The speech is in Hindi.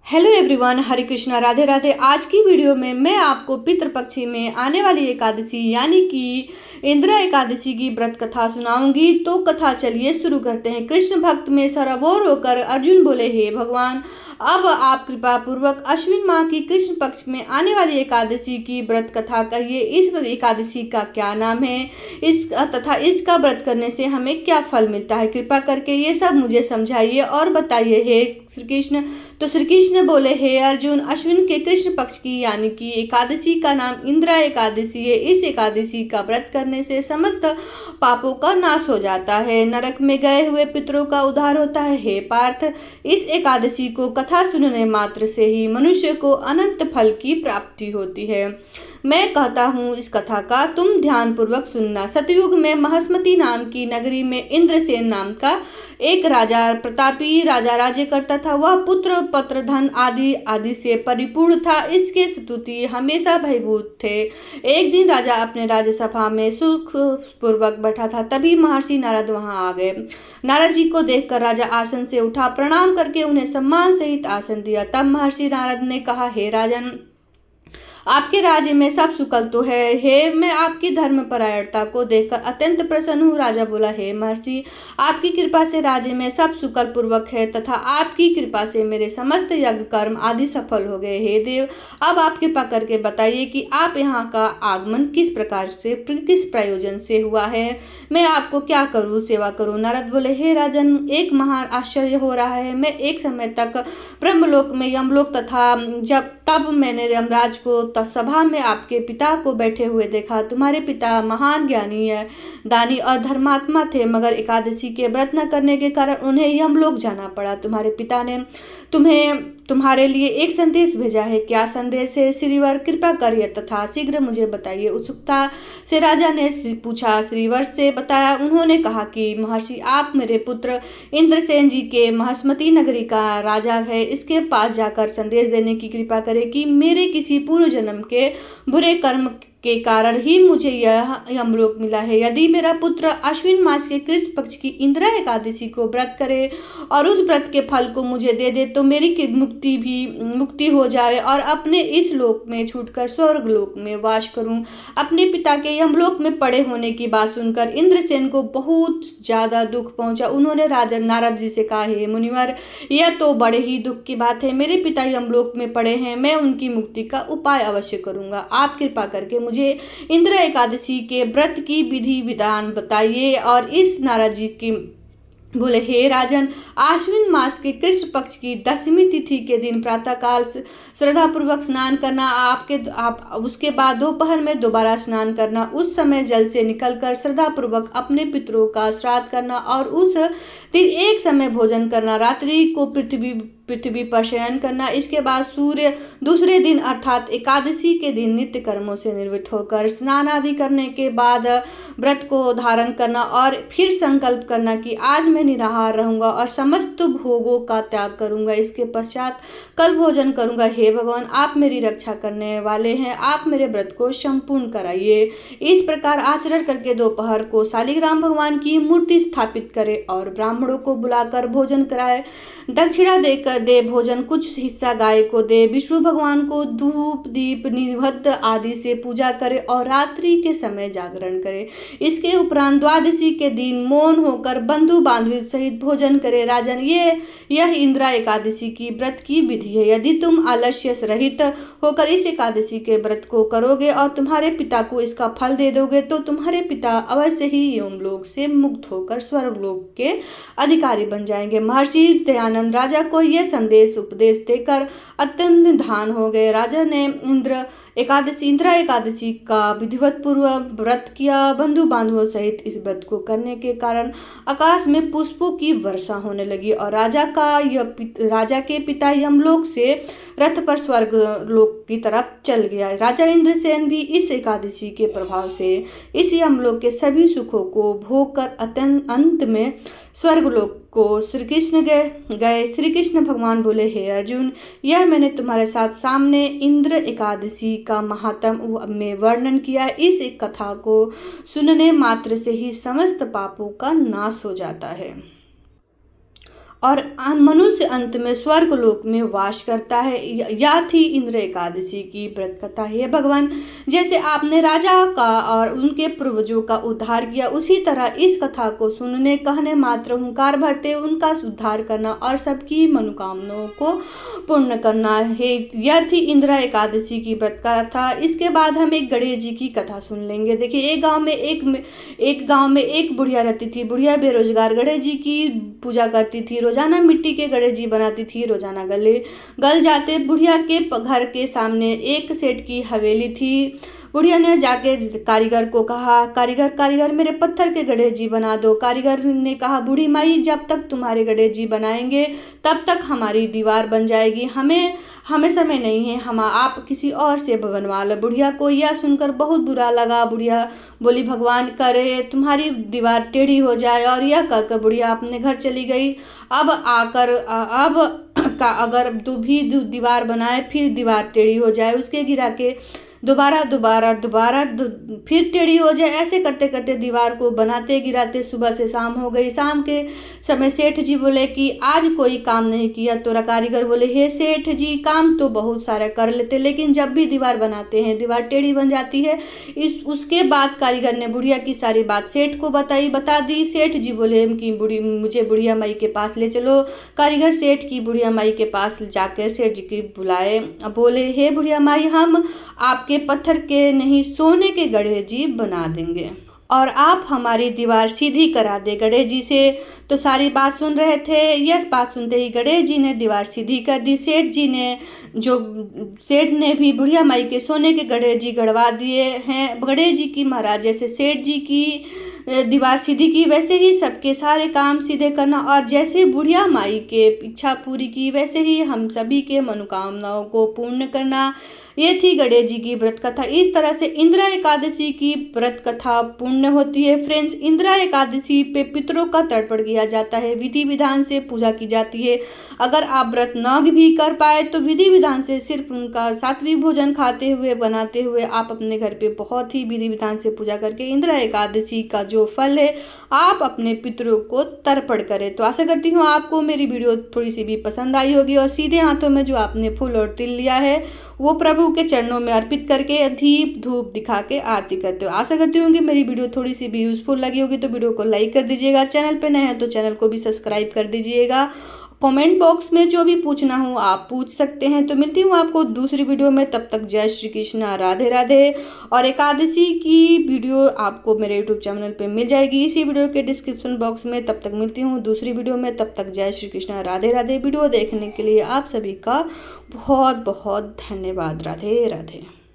हेलो एवरीवन, हरे कृष्णा, राधे राधे। आज की वीडियो में मैं आपको पितृपक्ष में आने वाली एकादशी यानी कि इंदिरा एकादशी की व्रत कथा सुनाऊंगी। तो कथा चलिए शुरू करते हैं। कृष्ण भक्त में सराबोर होकर अर्जुन बोले, हे भगवान, अब आप कृपा पूर्वक अश्विन माह की कृष्ण पक्ष में आने वाली एकादशी की व्रत कथा कहिए। इस एकादशी का क्या नाम है, इस तथा इसका व्रत करने से हमें क्या फल मिलता है। कृपा करके ये सब मुझे समझाइए और बताइए, हे श्री कृष्ण। तो श्री कृष्ण बोले, हे अर्जुन, अश्विन के कृष्ण पक्ष की यानी कि एकादशी का नाम इंदिरा एकादशी है। इस एकादशी का व्रत करने से समस्त पापों का नाश हो जाता है, नरक में गए हुए पितरों का उद्धार होता है। हे पार्थ, इस एकादशी को कथा सुनने मात्र से ही मनुष्य को अनंत फल की प्राप्ति होती है। मैं कहता हूँ इस कथा का तुम ध्यान पूर्वक सुनना। सतयुग में महास्मति नाम की नगरी में इंद्रसेन नाम का एक राजा, प्रतापी राजा राज्य करता था। वह पुत्र पत्र धन आदि से परिपूर्ण था। इसके स्तुति हमेशा भयभूत थे। एक दिन राजा अपने राज्यसभा में सुख पूर्वक बैठा था, तभी महर्षि नारद वहां आ गए। नारद जी को देखकर राजा आसन से उठा, प्रणाम करके उन्हें सम्मान सहित आसन दिया। तब महर्षि नारद ने कहा, हे राजन, आपके राज्य में सब सुकल तो है। मैं आपकी धर्मपरायणता को देखकर अत्यंत प्रसन्न हूँ। राजा बोला, हे महर्षि, आपकी कृपा से राज्य में सब सुकल पूर्वक है तथा आपकी कृपा से मेरे समस्त यज्ञ कर्म आदि सफल हो गए। हे देव, अब आप कृपा करके बताइए कि आप यहाँ का आगमन किस प्रकार से, किस प्रयोजन से हुआ है। मैं आपको क्या करूँ, सेवा करूँ। नारद बोले, हे राजन, एक महान आश्चर्य हो रहा है। मैं एक समय तक ब्रह्मलोक में यमलोक तथा तब मैंने यमराज को सभा में आपके पिता को बैठे हुए देखा। तुम्हारे पिता महान ज्ञानी है, दानी और धर्मात्मा थे, मगर एकादशी के व्रत न करने के कारण उन्हें यमलोक जाना पड़ा। तुम्हारे पिता ने तुम्हारे लिए एक संदेश भेजा है। क्या संदेश है श्रीवर, कृपा करिए तथा शीघ्र मुझे बताइए। उत्सुकता से राजा ने पूछा। श्रीवर से बताया। उन्होंने कहा कि महर्षि, आप मेरे पुत्र इंद्रसेन जी के महास्मति नगरी का राजा है, इसके पास जाकर संदेश देने की कृपा करें कि मेरे किसी पूर्व जन्म के बुरे कर्म के कारण ही मुझे यह यमलोक मिला है। यदि मेरा पुत्र अश्विन मास के कृष्ण पक्ष की इंदिरा एकादशी को व्रत करे और उस व्रत के फल को मुझे दे दे तो मेरी मुक्ति हो जाए और अपने इस लोक में छूटकर स्वर्ग लोक में वास करूं। अपने पिता के यमलोक में पड़े होने की बात सुनकर इंद्रसेन को बहुत ज्यादा दुख पहुंचा। उन्होंने राजा नारद जी से कहा, हे मुनिवर, यह तो बड़े ही दुख की बात है। मेरे पिता यमलोक में पड़े हैं, मैं उनकी मुक्ति का उपाय अवश्य करूंगा। आप कृपा करके मुझे इंदिरा एकादशी के व्रत की विधि विधान बताइए। और इस नारद जी की बोले, हे राजन, आश्विन मास के कृष्ण पक्ष की 10वीं तिथि के दिन प्रातःकाल श्रद्धा पूर्वक स्नान करना, उसके बाद दोपहर में दोबारा स्नान करना, उस समय जल से निकलकर श्रद्धा पूर्वक अपने पितरों का श्राद्ध करना और उस दिन एक समय भोजन करना, रात्रि को पृथ्वी पर शयन करना। इसके बाद सूर्य दूसरे दिन अर्थात एकादशी के दिन नित्य कर्मों से निवृत्त होकर स्नान आदि करने के बाद व्रत को धारण करना और फिर संकल्प करना कि आज मैं निराहार रहूंगा और समस्त भोगों का त्याग करूंगा। इसके पश्चात कल भोजन करूंगा। हे भगवान, आप मेरी रक्षा करने वाले हैं, आप मेरे व्रत को संपूर्ण कराइए। इस प्रकार आचरण करके दोपहर को शालिग्राम भगवान की मूर्ति स्थापित करे और ब्राह्मणों को बुलाकर भोजन कराए। दक्षिणा देकर दे भोजन, कुछ हिस्सा गाय को दे। विष्णु भगवान को धूप दीप निवेद्य आदि से पूजा करे और रात्रि के समय जागरण करे। इसके उपरांत द्वादशी के दिन मौन होकर बंधु बांधव सहित भोजन करे। राजन, यह इंदिरा एकादशी की व्रत की विधि है। यदि तुम आलस्य रहित होकर इस एकादशी के व्रत को करोगे और तुम्हारे पिता को इसका फल दे दोगे तो तुम्हारे पिता अवश्य ही यमलोक से मुक्त होकर स्वर्गलोक के अधिकारी बन जाएंगे। महर्षि दयानंद राजा को यह संदेश उपदेश देकर अत्यंत धान हो गए। राजा ने इंदिरा एकादशी का विधिवत पूर्व व्रत किया। बंधु बांधवों सहित इस व्रत को करने के कारण आकाश में पुष्पों की वर्षा होने लगी और राजा के पिता यमलोक से रथ पर स्वर्ग लोक की तरफ चल गया। राजा इंद्रसेन भी इस एकादशी के प्रभाव से इस यमलोक के सभी सुखों को भोग कर अत्यंत अंत में स्वर्गलोक को श्री कृष्ण गए। श्री कृष्ण भगवान बोले, हे अर्जुन, यह मैंने तुम्हारे साथ सामने इंद्र एकादशी का महात्म में वर्णन किया। इस एक कथा को सुनने मात्र से ही समस्त पापों का नाश हो जाता है। और मनुष्य अंत में स्वर्ग लोक में वास करता है। यह थी इंद्र एकादशी की व्रत कथा। हे भगवान, जैसे आपने राजा का और उनके पूर्वजों का उद्धार किया, उसी तरह इस कथा को सुनने कहने मात्र हुंकार भरते उनका उद्धार करना और सबकी मनोकामनाओं को पूर्ण करना है। यह थी इंद्र एकादशी की व्रत कथा। इसके बाद हम एक गणेश जी की कथा सुन लेंगे। देखिए, एक गांव में एक बुढ़िया रहती थी। बुढ़िया बेरोजगार गणेश जी की पूजा करती थी। रोजाना मिट्टी के गणेश जी बनाती थी। रोजाना गल जाते। बुढ़िया के घर के सामने एक सेठ की हवेली थी। बुढ़िया ने जाके कारीगर को कहा, कारीगर मेरे पत्थर के गणेश जी बना दो। कारीगर ने कहा, बूढ़ी माई, जब तक तुम्हारे गणेश जी बनाएंगे तब तक हमारी दीवार बन जाएगी। हमें समय नहीं है, आप किसी और से बनवा लो। बुढ़िया को यह सुनकर बहुत बुरा लगा। बुढ़िया बोली, भगवान करे तुम्हारी दीवार टेढ़ी हो जाए। और यह कहकर बुढ़िया अपने घर चली गई। अगर तू भी दीवार बनाए फिर दीवार टेढ़ी हो जाए, उसके गिरा के दोबारा फिर टेढ़ी हो जाए। ऐसे करते करते दीवार को बनाते गिराते सुबह से शाम हो गई। शाम के समय सेठ जी बोले कि आज कोई काम नहीं किया। तो कारीगर बोले, हे सेठ जी, काम तो बहुत सारा कर लेते, लेकिन जब भी दीवार बनाते हैं दीवार टेढ़ी बन जाती है। उसके बाद कारीगर ने बुढ़िया की सारी बात सेठ को बता दी। सेठ जी बोले कि मुझे बुढ़िया माई के पास ले चलो। कारीगर सेठ की बुढ़िया माई के पास जाकर सेठ जी की बुलाए। बोले, हे बुढ़िया माई, हम आपके पत्थर के नहीं सोने के गणेश जी बना देंगे और आप हमारी दीवार सीधी करा दे। गणेश जी से तो सारी बात सुन रहे थे। यह बात सुनते ही गणेश जी ने दीवार सीधी कर दी। सेठ ने भी बुढ़िया माई के सोने के गणेश जी गड़वा दिए हैं। गणेश जी की महाराज जैसे सेठ जी की दीवार सीधी की, वैसे ही सबके सारे काम सीधे करना। और जैसे बुढ़िया माई के इच्छा पूरी की, वैसे ही हम सभी के मनोकामनाओं को पूर्ण करना। ये थी गणेश जी की व्रत कथा। इस तरह से इंदिरा एकादशी की व्रत कथा पूर्ण होती है। फ्रेंड्स, इंदिरा एकादशी पे पितरों का तर्पण किया जाता है, विधि विधान से पूजा की जाती है। अगर आप व्रत न भी कर पाए तो विधि विधान से सिर्फ उनका सात्विक भोजन खाते हुए बनाते हुए आप अपने घर पे बहुत ही विधि विधान से पूजा करके इंदिरा एकादशी का जो फल है आप अपने पितरों को तर्पण करें। तो आशा करती हूँ आपको मेरी वीडियो थोड़ी सी भी पसंद आई होगी और सीधे हाथों में जो आपने फूल और तिल लिया है वो प्रभु के चरणों में अर्पित करके दीप धूप दिखा के आरती करते हो। आशा करती हूँ कि मेरी वीडियो थोड़ी सी भी यूजफुल लगी होगी तो वीडियो को लाइक कर दीजिएगा। चैनल पे नए हैं तो चैनल को भी सब्सक्राइब कर दीजिएगा। कमेंट बॉक्स में जो भी पूछना हो आप पूछ सकते हैं। तो मिलती हूँ आपको दूसरी वीडियो में, तब तक जय श्री कृष्णा, राधे राधे। और एकादशी की वीडियो आपको मेरे यूट्यूब चैनल पे मिल जाएगी इसी वीडियो के डिस्क्रिप्शन बॉक्स में। तब तक मिलती हूँ दूसरी वीडियो में, तब तक जय श्री कृष्णा, राधे राधे। वीडियो देखने के लिए आप सभी का बहुत बहुत धन्यवाद। राधे राधे।